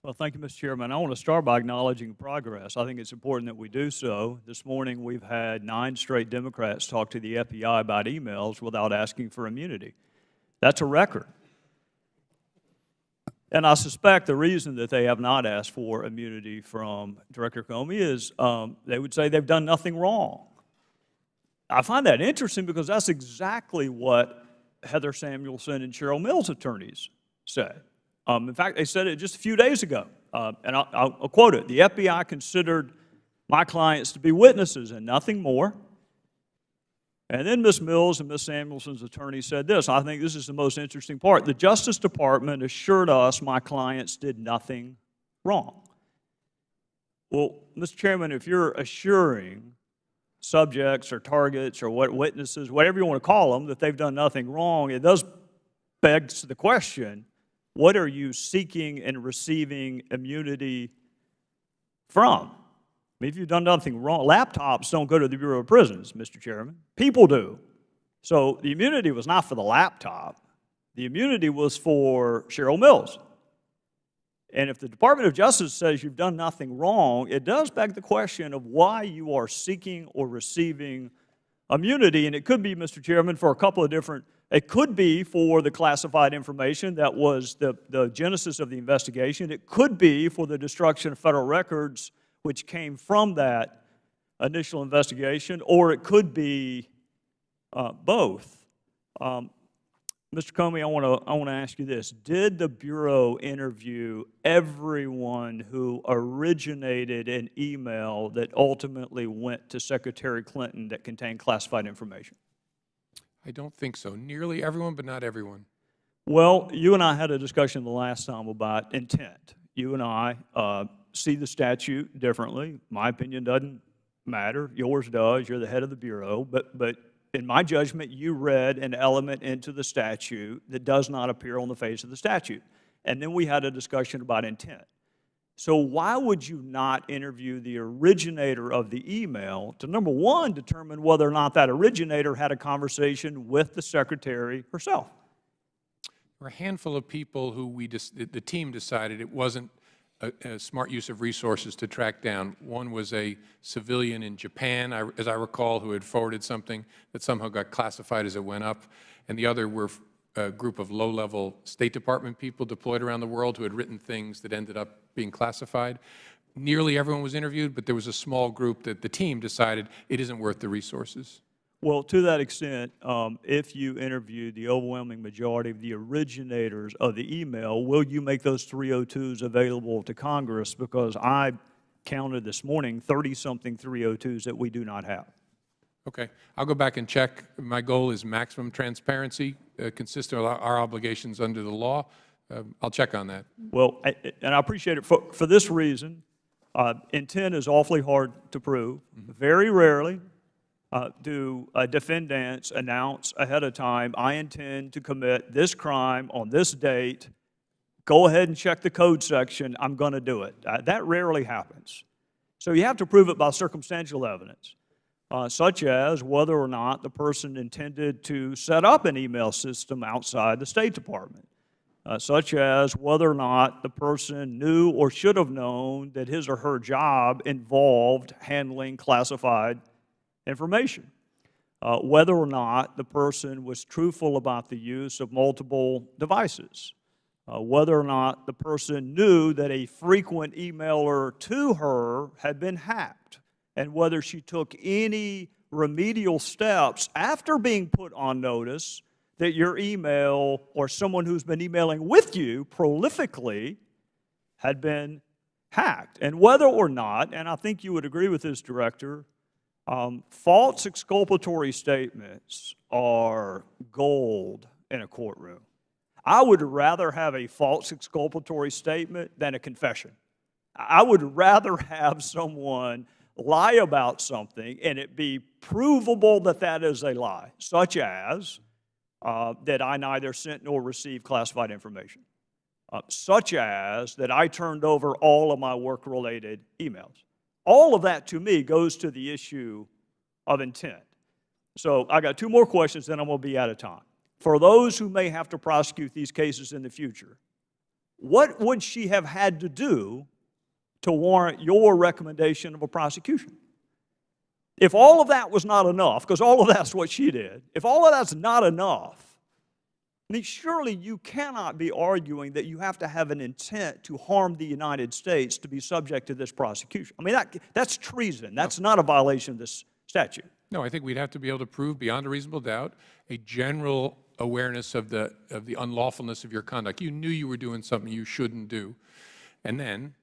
Well, thank you, Mr. Chairman. I want to start by acknowledging progress. I think it's important that we do so. This morning, we've had 9 straight Democrats talk to the FBI about emails without asking for immunity. That's a record. And I suspect the reason that they have not asked for immunity from Director Comey is they would say they've done nothing wrong. I find that interesting because that's exactly what Heather Samuelson and Cheryl Mills' attorneys said. In fact, they said it just a few days ago, and I'll quote it. The FBI considered my clients to be witnesses and nothing more. And then Ms. Mills and Ms. Samuelson's attorney said this. I think this is the most interesting part. The Justice Department assured us my clients did nothing wrong. Well, Mr. Chairman, if you're assuring subjects or targets or what witnesses, whatever you want to call them, that they've done nothing wrong, it does beg the question, what are you seeking and receiving immunity from? I mean, if you've done nothing wrong, laptops don't go to the Bureau of Prisons, Mr. Chairman. People do. So the immunity was not for the laptop. The immunity was for Cheryl Mills. And if the Department of Justice says you've done nothing wrong, it does beg the question of why you are seeking or receiving immunity. And it could be, Mr. Chairman, for a couple of different. It could be for the classified information that was the genesis of the investigation. It could be for the destruction of federal records, which came from that initial investigation, or it could be both. Mr. Comey, I want to ask you this. Did the Bureau interview everyone who originated an email that ultimately went to Secretary Clinton that contained classified information? I don't think so. Nearly everyone, but not everyone. Well, you and I had a discussion the last time about intent. You and I see the statute differently. My opinion doesn't matter. Yours does. You're the head of the Bureau. But in my judgment, you read an element into the statute that does not appear on the face of the statute. And then we had a discussion about intent. So why would you not interview the originator of the email to, number one, determine whether or not that originator had a conversation with the secretary herself? There were a handful of people who the team decided it wasn't a smart use of resources to track down. One was a civilian in Japan, as I recall, who had forwarded something that somehow got classified as it went up, and the other were a group of low-level State Department people deployed around the world who had written things that ended up being classified. Nearly everyone was interviewed, but there was a small group that the team decided it isn't worth the resources. Well, to that extent, if you interviewed the overwhelming majority of the originators of the email, will you make those 302s available to Congress? Because I counted this morning 30-something 302s that we do not have. Okay. I'll go back and check. My goal is maximum transparency, consistent with our obligations under the law. I'll check on that. Well, and I appreciate it for this reason. Intent is awfully hard to prove. Very rarely do defendants announce ahead of time, I intend to commit this crime on this date. Go ahead and check the code section. I'm going to do it. That rarely happens. So you have to prove it by circumstantial evidence. Such as whether or not the person intended to set up an email system outside the State Department, such as whether or not the person knew or should have known that his or her job involved handling classified information, whether or not the person was truthful about the use of multiple devices, whether or not the person knew that a frequent emailer to her had been hacked, and whether she took any remedial steps after being put on notice that your email or someone who's been emailing with you prolifically had been hacked. And whether or not, and I think you would agree with this, Director, false exculpatory statements are gold in a courtroom. I would rather have a false exculpatory statement than a confession. I would rather have someone lie about something and it be provable that that is a lie, such as that I neither sent nor received classified information, such as that I turned over all of my work-related emails. All of that, to me, goes to the issue of intent. So I got 2 more questions, then I'm going to be out of time. For those who may have to prosecute these cases in the future, what would she have had to do to warrant your recommendation of a prosecution? If all of that was not enough, because all of that's what she did, if all of that's not enough, I mean, surely you cannot be arguing that you have to have an intent to harm the United States to be subject to this prosecution. I mean, that's treason. That's not a violation of this statute. No, I think we'd have to be able to prove beyond a reasonable doubt a general awareness of the unlawfulness of your conduct. You knew you were doing something you shouldn't do. And then,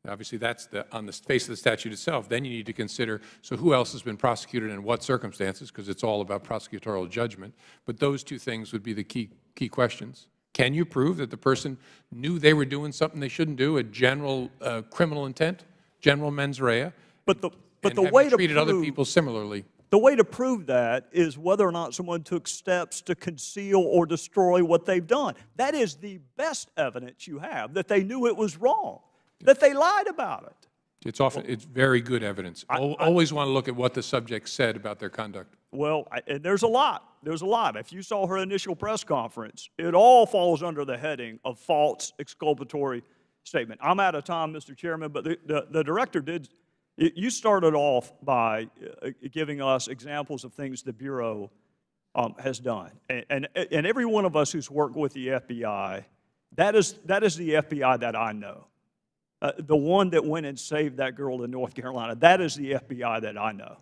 obviously, that's on the face of the statute itself. Then you need to consider, so who else has been prosecuted and in what circumstances, because it's all about prosecutorial judgment. But those two things would be the key questions. Can you prove that the person knew they were doing something they shouldn't do, a general criminal intent, general mens rea, but the and way have to treated other people similarly? The way to prove that is whether or not someone took steps to conceal or destroy what they've done. That is the best evidence you have, that they knew it was wrong, that they lied about it. It's very good evidence. Always want to look at what the subject said about their conduct. Well, and there's a lot. There's a lot. If you saw her initial press conference, it all falls under the heading of false exculpatory statement. I'm out of time, Mr. Chairman, but the director did. You started off by giving us examples of things the Bureau has done. And every one of us who's worked with the FBI, that is the FBI that I know. The one that went and saved that girl in North Carolina, that is the FBI that I know.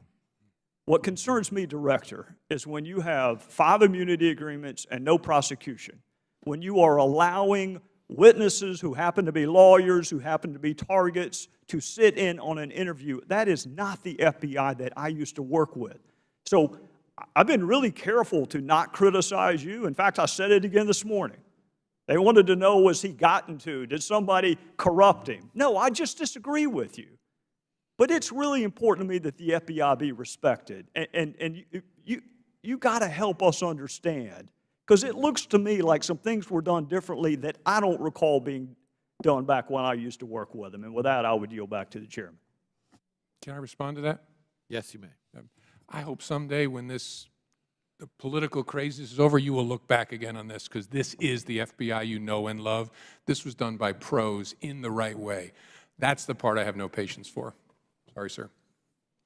What concerns me, Director, is when you have 5 immunity agreements and no prosecution, when you are allowing witnesses who happen to be lawyers, who happen to be targets, to sit in on an interview. That is not the FBI that I used to work with. So I've been really careful to not criticize you. In fact, I said it again this morning. They wanted to know, was he gotten to? Did somebody corrupt him? No, I just disagree with you. But it's really important to me that the FBI be respected. And you got to help us understand, because it looks to me like some things were done differently that I don't recall being done back when I used to work with them. And with that, I would yield back to the chairman. Can I respond to that? Yes, you may. I hope someday when the political craziness is over, you will look back again on this, because this is the FBI you know and love. This was done by pros in the right way. That's the part I have no patience for. Sorry, sir.